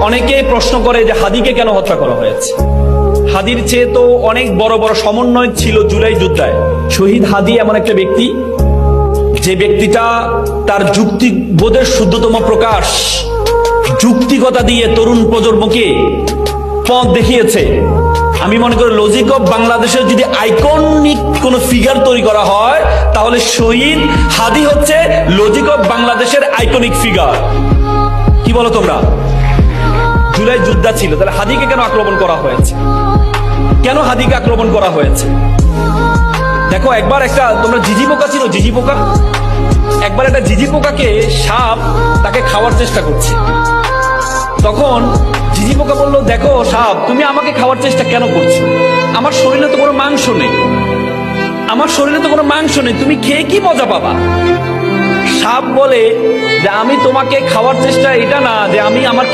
অনেকে প্রশ্ন করে যে হাদিকে কেন হত্যা করা হয়েছে। হাদির চেয়ে তো অনেক বড় বড় সমন্বয় ছিল জুলাই যুদ্ধায়। শহীদ হাদি এমন একটা ব্যক্তি, যে ব্যক্তিটা তার যুক্তিবোধের শুদ্ধতম প্রকাশ, যুক্তিকতা দিয়ে তরুণ প্রজন্মকে পথ দেখিয়েছে। আমি মনে করি লজিক অফ বাংলাদেশের যদি আইকনিক কোন ফিগার তৈরি করা হয়, তাহলে শহীদ হাদি হচ্ছে লজিক অফ বাংলাদেশের আইকনিক ফিগার। কি বলো তোমরা? জুলাই যোদ্ধা ছিল, তাহলে হাদিকে কেন আক্রমণ করা হয়েছে? কেন হাদিকে আক্রমণ করা হয়েছে? দেখো, একবার একটা, তোমরা জিজি পোকা ছিল, জিজি পোকা, একবার একটা জিজি পোকাকে সাপ তাকে খাওয়ার চেষ্টা করছে। তখন জিজি পোকা বললো, দেখো সাপ, তুমি আমাকে খাওয়ার চেষ্টা কেন করছো? আমার শরীরে তো কোনো মাংস নেই, আমার শরীরে তো কোনো মাংস নেই, তুমি খেয়ে কি মজা পাবা? সাপ বলে যে আমি তোমাকে খাওয়ার চেষ্টা এটা না, যে আমি আমার